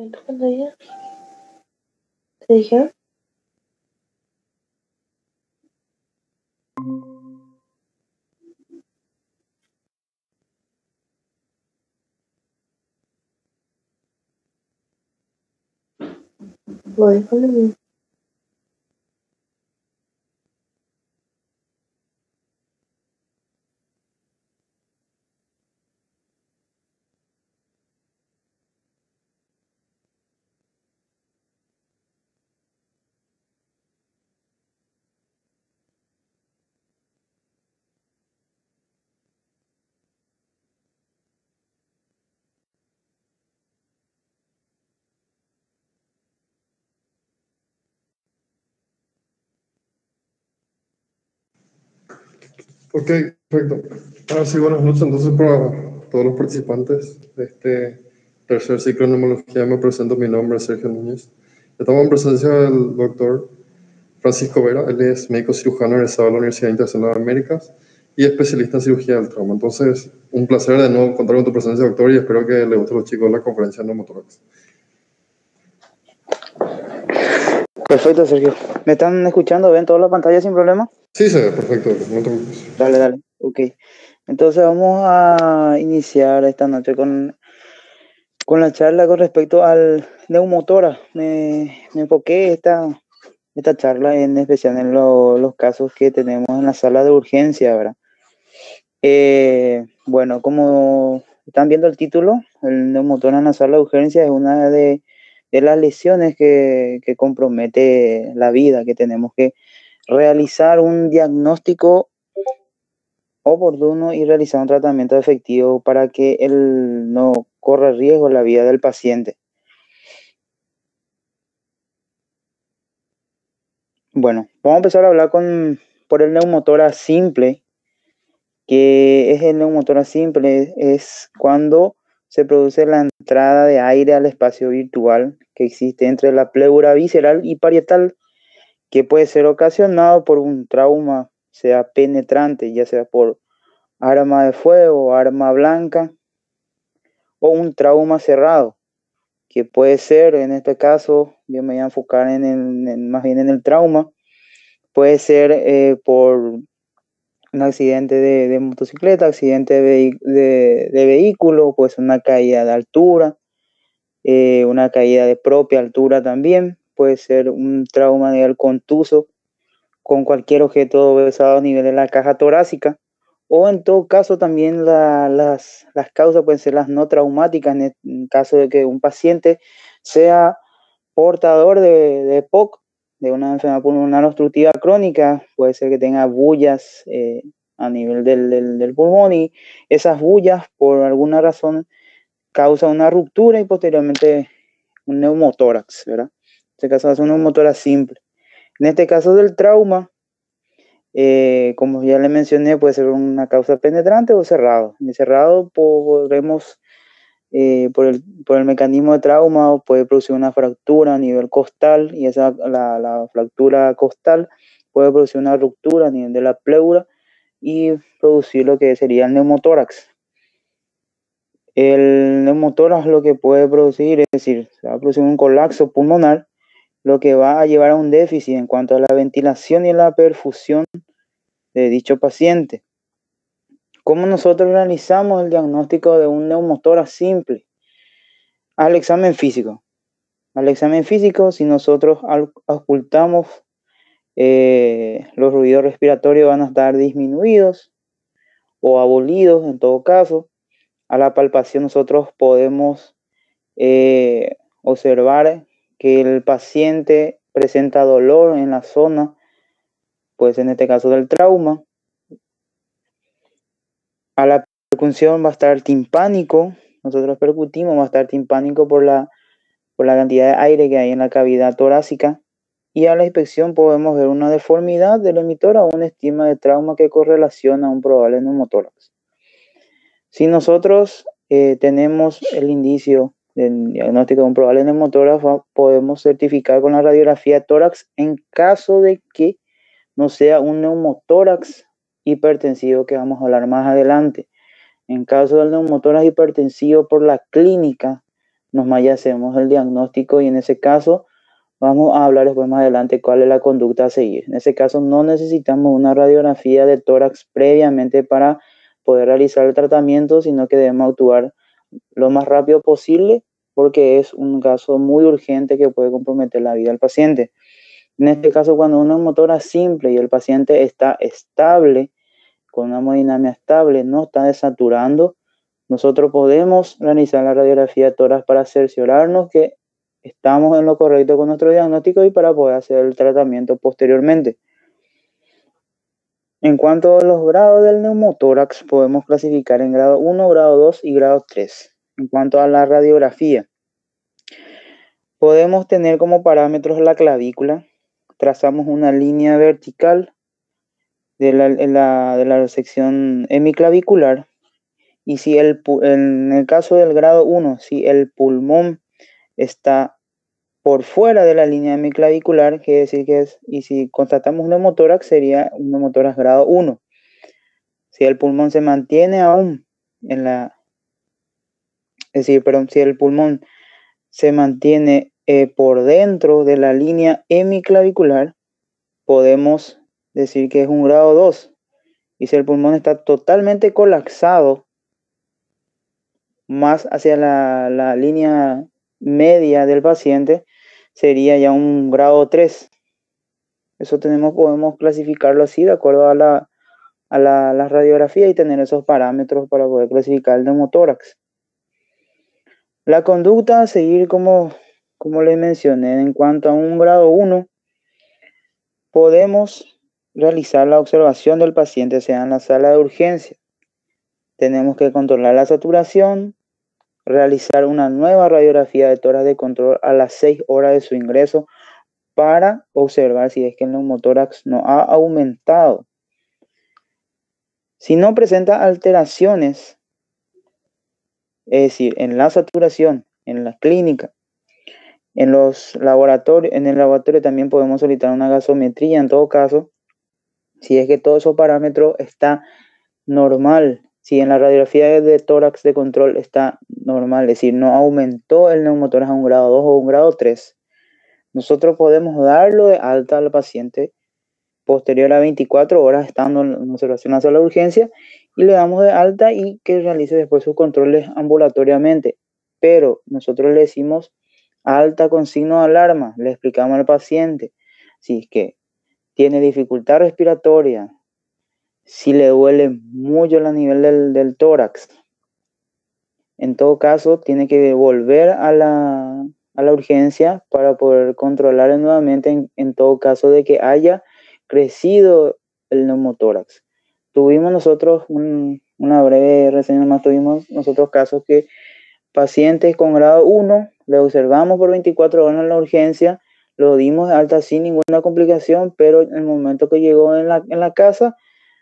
¿En tu pantalla? ¿Te dijeron? Voy con el... Ok, perfecto. Ahora sí, buenas noches entonces para todos los participantes de este tercer ciclo de neumología. Me presento, mi nombre es Sergio Núñez. Estamos en presencia del doctor Francisco Vera. Él es médico cirujano egresado de la Universidad Internacional de Américas y especialista en cirugía del trauma. Entonces, un placer de nuevo contar con tu presencia, doctor, y espero que le guste a los chicos la conferencia de neumotórax. Perfecto, Sergio. ¿Me están escuchando? ¿Ven toda la pantalla sin problema? Sí, se ve perfecto, no te preocupes. Dale. Ok. Entonces vamos a iniciar esta noche con la charla con respecto al neumotórax. Me enfoqué esta charla en especial en los casos que tenemos en la sala de urgencia, ¿verdad? Bueno, como están viendo el título, el neumotórax en la sala de urgencia es una de las lesiones que compromete la vida, que tenemos que realizar un diagnóstico oportuno y realizar un tratamiento efectivo para que él no corra riesgo la vida del paciente. Bueno, vamos a empezar a hablar por el neumotórax simple, que es el neumotórax simple, es cuando se produce la entrada de aire al espacio virtual que existe entre la pleura visceral y parietal, que puede ser ocasionado por un trauma, sea penetrante, ya sea por arma de fuego, arma blanca, o un trauma cerrado, que puede ser, en este caso, yo me voy a enfocar más bien en el trauma, puede ser por un accidente de motocicleta, accidente de vehículo, pues una caída de altura, una caída de propia altura también, puede ser un trauma a nivel contuso con cualquier objeto besado a nivel de la caja torácica, o en todo caso también las causas pueden ser las no traumáticas en caso de que un paciente sea portador de POC, de una enfermedad pulmonar obstructiva crónica. Puede ser que tenga bullas a nivel del pulmón, y esas bullas por alguna razón causan una ruptura y posteriormente un neumotórax, ¿verdad? En este caso es un neumotórax simple. En este caso del trauma, como ya le mencioné, puede ser una causa penetrante o cerrado. En el cerrado podremos, por el mecanismo de trauma, puede producir una fractura a nivel costal, y la fractura costal puede producir una ruptura a nivel de la pleura y producir lo que sería el neumotórax. El neumotórax lo que puede producir, es decir, se va a producir un colapso pulmonar, lo que va a llevar a un déficit en cuanto a la ventilación y la perfusión de dicho paciente. ¿Cómo nosotros realizamos el diagnóstico de un neumotórax simple? Al examen físico. Al examen físico, si nosotros ocultamos los ruidos respiratorios, van a estar disminuidos o abolidos en todo caso. A la palpación nosotros podemos observar que el paciente presenta dolor en la zona, pues en este caso del trauma. A la percusión va a estar timpánico, nosotros percutimos, va a estar timpánico por la cantidad de aire que hay en la cavidad torácica. Y a la inspección podemos ver una deformidad del emitor o un estigma de trauma que correlaciona a un probable neumotórax. Si nosotros tenemos el indicio del diagnóstico de un probable neumotórax, podemos certificar con la radiografía de tórax en caso de que no sea un neumotórax hipertensivo, que vamos a hablar más adelante. En caso del neumotórax hipertensivo por la clínica, nomás ya hacemos el diagnóstico y en ese caso vamos a hablar después más adelante cuál es la conducta a seguir. En ese caso no necesitamos una radiografía de tórax previamente para poder realizar el tratamiento, sino que debemos actuar lo más rápido posible porque es un caso muy urgente que puede comprometer la vida del paciente. En este caso, cuando una neumotórax simple y el paciente está estable, con una hemodinamia estable, no está desaturando, nosotros podemos realizar la radiografía de tórax para cerciorarnos que estamos en lo correcto con nuestro diagnóstico y para poder hacer el tratamiento posteriormente. En cuanto a los grados del neumotórax, podemos clasificar en grado 1, grado 2 y grado 3. En cuanto a la radiografía, podemos tener como parámetros la clavícula, trazamos una línea vertical de la sección hemiclavicular y si en el caso del grado 1, si el pulmón está por fuera de la línea hemiclavicular, quiere decir que y si constatamos un neumotórax, sería un neumotórax grado 1. Si el pulmón se mantiene aún si el pulmón se mantiene por dentro de la línea hemiclavicular, podemos decir que es un grado 2. Y si el pulmón está totalmente colapsado, más hacia la línea media del paciente, sería ya un grado 3. Eso podemos clasificarlo así de acuerdo a la radiografía y tener esos parámetros para poder clasificar el neumotórax. La conducta a seguir, como les mencioné, en cuanto a un grado 1, podemos realizar la observación del paciente, sea en la sala de urgencia. Tenemos que controlar la saturación, realizar una nueva radiografía de tórax de control a las 6 horas de su ingreso para observar si es que el neumotórax no ha aumentado. Si no presenta alteraciones, es decir, en la saturación, en la clínica, en el laboratorio también podemos solicitar una gasometría en todo caso, si es que todo esos parámetros está normal, si en la radiografía de tórax de control está normal, es decir, no aumentó el neumotórax a un grado 2 o un grado 3, nosotros podemos darlo de alta al paciente posterior a 24 horas estando en observación hacia la urgencia y le damos de alta y que realice después sus controles ambulatoriamente. Pero nosotros le decimos alta con signo de alarma, le explicamos al paciente si es que tiene dificultad respiratoria, si le duele mucho a nivel del tórax. En todo caso, tiene que volver a la urgencia para poder controlar nuevamente en todo caso de que haya crecido el neumotórax. Tuvimos nosotros una breve reseña más, tuvimos nosotros casos que pacientes con grado 1, le observamos por 24 horas en la urgencia, lo dimos de alta sin ninguna complicación, pero en el momento que llegó en la casa,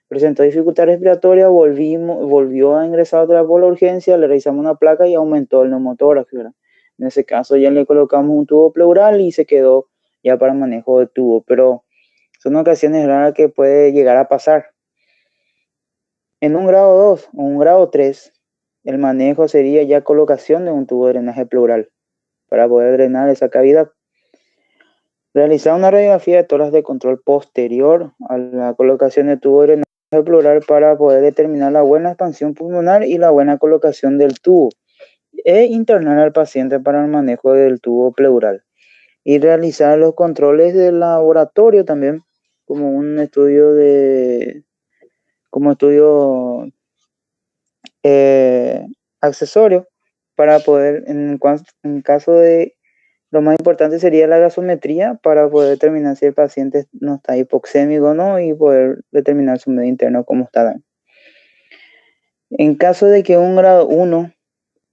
presentó dificultad respiratoria, volvió a ingresar otra vez por la urgencia, le realizamos una placa y aumentó el neumotórax, ¿verdad? En ese caso ya le colocamos un tubo pleural y se quedó ya para manejo de tubo, pero son ocasiones raras que puede llegar a pasar. En un grado 2 o un grado 3, el manejo sería ya colocación de un tubo de drenaje pleural para poder drenar esa cavidad. Realizar una radiografía de tórax de control posterior a la colocación de tubo de drenaje pleural para poder determinar la buena expansión pulmonar y la buena colocación del tubo e internar al paciente para el manejo del tubo pleural y realizar los controles del laboratorio también como un estudio accesorio para poder, en caso de, lo más importante sería la gasometría para poder determinar si el paciente no está hipoxémico o no y poder determinar su medio interno cómo está. En caso de que un grado 1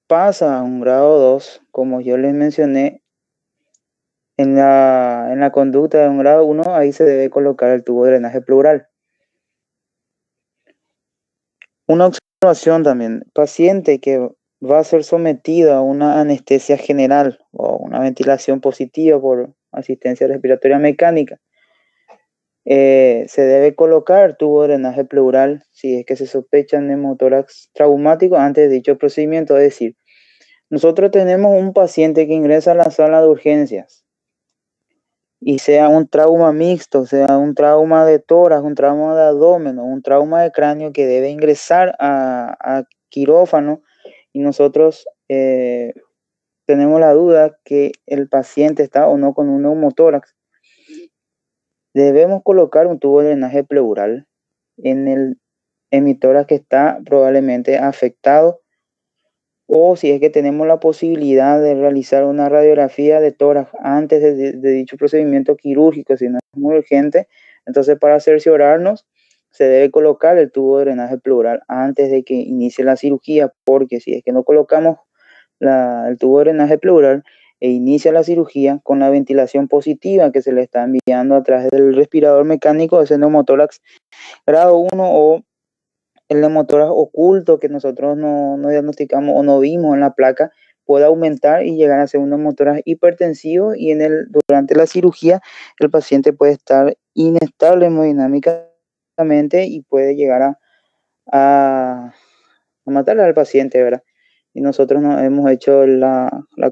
pasa a un grado 2, como yo les mencioné, en la conducta de un grado 1, ahí se debe colocar el tubo de drenaje pleural. Una observación también, paciente que va a ser sometido a una anestesia general o una ventilación positiva por asistencia respiratoria mecánica, se debe colocar tubo de drenaje pleural si es que se sospecha neumotórax traumático antes de dicho procedimiento, es decir, Nosotros tenemos un paciente que ingresa a la sala de urgencias y sea un trauma mixto, sea un trauma de tórax, un trauma de abdomen o un trauma de cráneo que debe ingresar a quirófano, y nosotros tenemos la duda que el paciente está o no con un neumotórax, debemos colocar un tubo de drenaje pleural en el hemitórax que está probablemente afectado, o si es que tenemos la posibilidad de realizar una radiografía de tórax antes de dicho procedimiento quirúrgico, si no es muy urgente, entonces para cerciorarnos se debe colocar el tubo de drenaje pleural antes de que inicie la cirugía, porque si es que no colocamos el tubo de drenaje pleural e inicia la cirugía con la ventilación positiva que se le está enviando a través del respirador mecánico de ese neumotórax grado 1 o el neumotórax oculto que nosotros no diagnosticamos o no vimos en la placa, puede aumentar y llegar a ser un neumotórax hipertensivo, y durante la cirugía el paciente puede estar inestable hemodinámicamente y puede llegar a matarle al paciente, ¿verdad? Y nosotros no hemos hecho el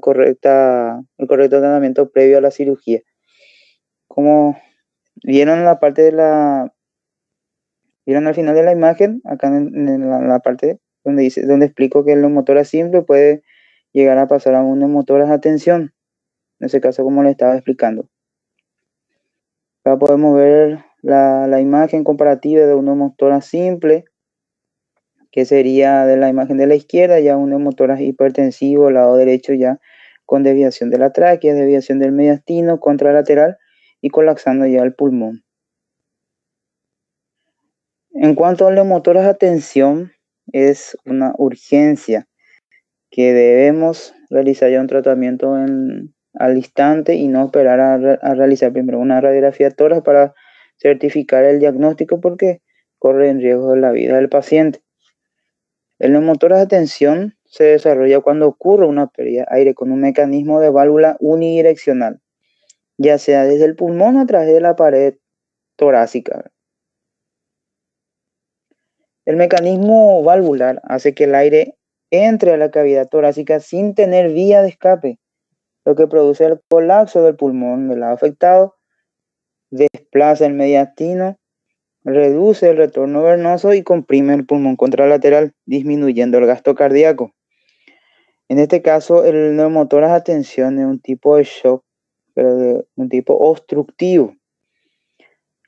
correcto tratamiento previo a la cirugía. Como vieron en la parte vieron al final de la imagen, acá en la parte donde explico que el neumotórax simple puede llegar a pasar a un neumotórax a tensión, en ese caso como le estaba explicando. Acá podemos ver la imagen comparativa de un neumotórax simple, que sería de la imagen de la izquierda, ya un neumotórax hipertensivo, lado derecho ya con desviación de la tráquea, desviación del mediastino, contralateral y colapsando ya el pulmón. En cuanto al neumotórax a tensión, es una urgencia que debemos realizar ya un tratamiento al instante y no esperar a realizar primero una radiografía de tórax para certificar el diagnóstico, porque corre en riesgo la vida del paciente. El neumotórax de tensión se desarrolla cuando ocurre una pérdida de aire con un mecanismo de válvula unidireccional, ya sea desde el pulmón o a través de la pared torácica. El mecanismo valvular hace que el aire entre a la cavidad torácica sin tener vía de escape, lo que produce el colapso del pulmón del lado afectado, desplaza el mediastino, reduce el retorno venoso y comprime el pulmón contralateral, disminuyendo el gasto cardíaco. En este caso, el neumotórax a tensión es un tipo de shock, pero de un tipo obstructivo.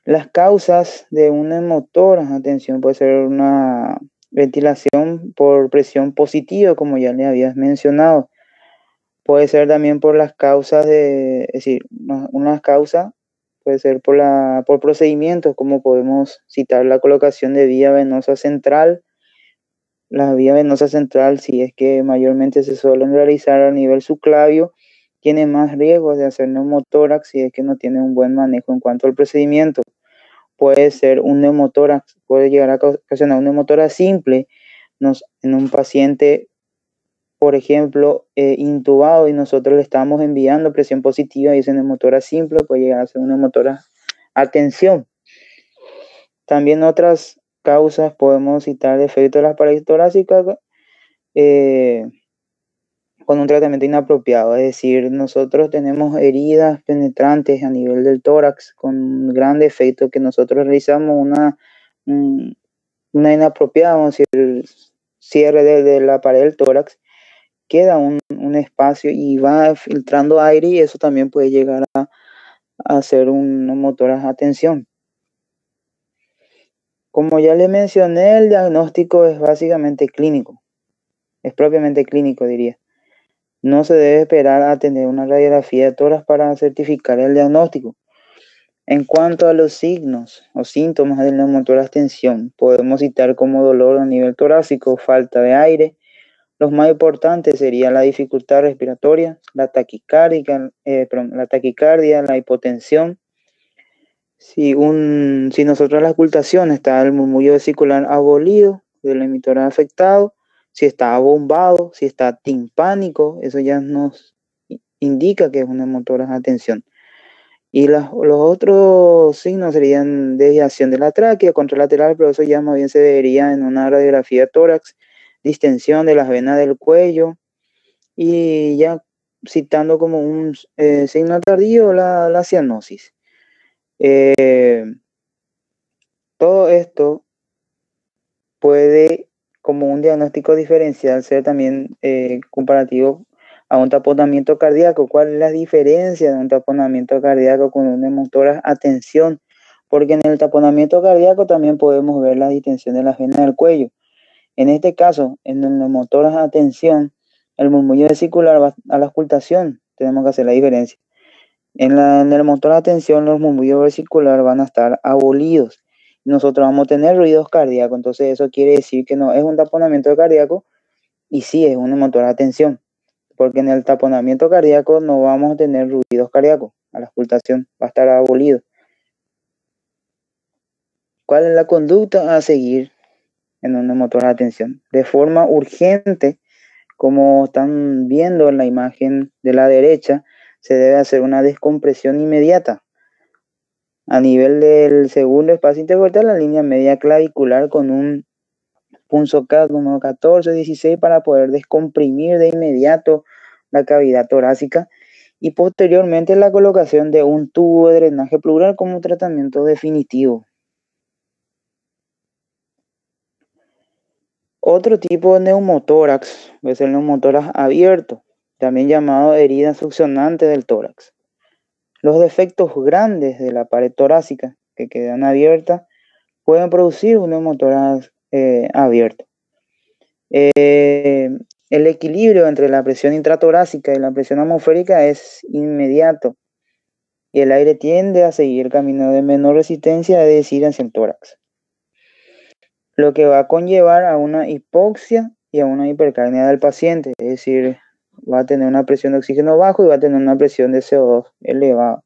Las causas de un neumotórax a tensión puede ser una ventilación por presión positiva, como ya le habías mencionado. Puede ser también por las causas es decir, una causa puede ser por procedimientos, como podemos citar la colocación de vía venosa central. La vía venosa central, si es que mayormente se suelen realizar a nivel subclavio, tiene más riesgos de hacer neumotórax si es que no tiene un buen manejo en cuanto al procedimiento. Puede ser un neumotórax, puede llegar a ocasionar un neumotórax simple en un paciente, por ejemplo, intubado, y nosotros le estamos enviando presión positiva, y ese neumotórax simple puede llegar a ser un neumotórax a tensión. También otras causas podemos citar defectos de las paredes torácicas con un tratamiento inapropiado, es decir, nosotros tenemos heridas penetrantes a nivel del tórax con gran defecto que nosotros realizamos una inapropiada, vamos a decir, el cierre de la pared del tórax, queda un espacio y va filtrando aire, y eso también puede llegar a ser un neumotórax a tensión. Como ya le mencioné, el diagnóstico es básicamente clínico, es propiamente clínico, diría. No se debe esperar a tener una radiografía de tórax para certificar el diagnóstico. En cuanto a los signos o síntomas del neumotórax tensión, podemos citar como dolor a nivel torácico, falta de aire. Los más importantes serían la dificultad respiratoria, la taquicardia, la hipotensión. Si nosotros la ocultación está el murmullo vesicular abolido del emitor afectado, si está abombado, si está timpánico, eso ya nos indica que es una neumotórax a tensión. Y los otros signos serían desviación de la tráquea, contralateral, pero eso ya más bien se vería en una radiografía de tórax, distensión de las venas del cuello, y ya citando como un signo tardío la cianosis. Todo esto puede, como un diagnóstico diferencial, ser también comparativo a un taponamiento cardíaco. ¿Cuál es la diferencia de un taponamiento cardíaco con un neumotórax a tensión? Porque en el taponamiento cardíaco también podemos ver la distensión de las venas del cuello. En este caso, en el neumotórax a tensión, el murmullo vesicular va a la auscultación. Tenemos que hacer la diferencia. En el motor de atención, los murmullos vesiculares van a estar abolidos. Nosotros vamos a tener ruidos cardíacos, entonces eso quiere decir que no es un taponamiento cardíaco y sí es un motor de atención, porque en el taponamiento cardíaco no vamos a tener ruidos cardíacos, a la auscultación va a estar abolido. ¿Cuál es la conducta a seguir en un motor de atención? De forma urgente, como están viendo en la imagen de la derecha, se debe hacer una descompresión inmediata. A nivel del segundo espacio intervertebral, la línea media clavicular con un punzocat número 14, 16 para poder descomprimir de inmediato la cavidad torácica y posteriormente la colocación de un tubo de drenaje pleural como tratamiento definitivo. Otro tipo de neumotórax es el neumotórax abierto, también llamado herida succionante del tórax. Los defectos grandes de la pared torácica que quedan abiertas pueden producir un neumotórax abierto. El equilibrio entre la presión intratorácica y la presión atmosférica es inmediato y el aire tiende a seguir camino de menor resistencia, es decir, hacia el tórax, lo que va a conllevar a una hipoxia y a una hipercapnia del paciente, es decir, va a tener una presión de oxígeno bajo y va a tener una presión de CO2 elevada.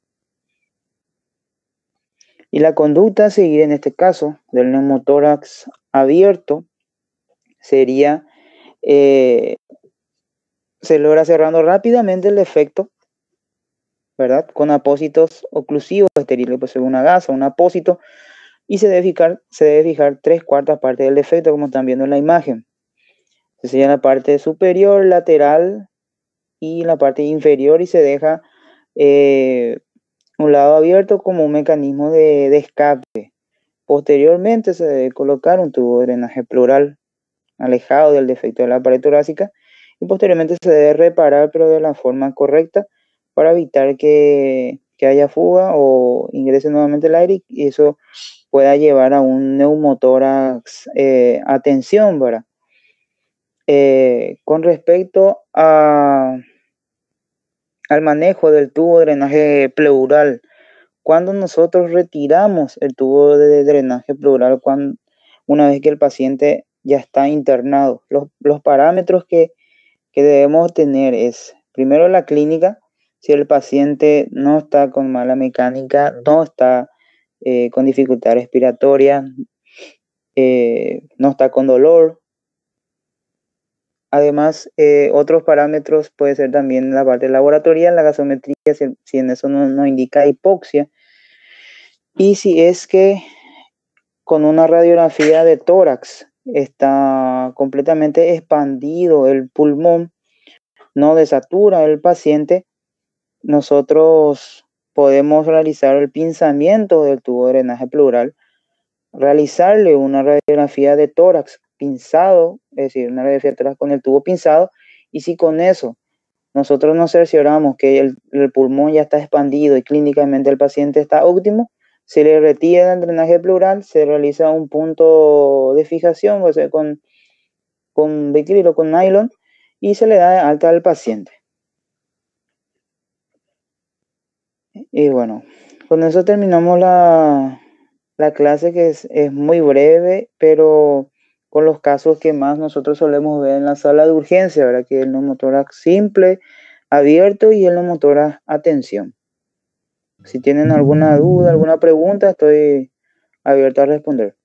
Y la conducta a seguir en este caso del neumotórax abierto sería, se logra cerrando rápidamente el defecto, ¿verdad? Con apósitos oclusivos estériles, puede ser una gasa, un apósito, y se debe fijar 3/4 partes del defecto, como están viendo en la imagen. Se sella la parte superior, lateral y la parte inferior y se deja un lado abierto como un mecanismo de escape. Posteriormente se debe colocar un tubo de drenaje pleural alejado del defecto de la pared torácica y posteriormente se debe reparar, pero de la forma correcta para evitar que haya fuga o ingrese nuevamente el aire y eso pueda llevar a un neumotórax a tensión, ¿verdad? Con respecto al manejo del tubo de drenaje pleural, cuando nosotros retiramos el tubo de drenaje pleural, una vez que el paciente ya está internado, los parámetros que debemos tener es, primero, la clínica. Si el paciente no está con mala mecánica, no está con dificultad respiratoria, no está con dolor. Además, otros parámetros puede ser también la parte laboratorial, la gasometría, si en eso no indica hipoxia. Y si es que con una radiografía de tórax está completamente expandido el pulmón, no desatura el paciente, nosotros podemos realizar el pinzamiento del tubo de drenaje pleural, realizarle una radiografía de tórax pinzado, es decir, una radiografía de tórax con el tubo pinzado, y si con eso nosotros nos cercioramos que el pulmón ya está expandido y clínicamente el paciente está óptimo, se le retira el drenaje pleural, se realiza un punto de fijación, o sea, con vicryl o con nylon, y se le da de alta al paciente. Y bueno, con eso terminamos la clase, que es muy breve, pero con los casos que más nosotros solemos ver en la sala de urgencia, ¿verdad? Que es el neumotórax simple, abierto y el neumotórax a tensión. Si tienen alguna duda, alguna pregunta, estoy abierto a responder.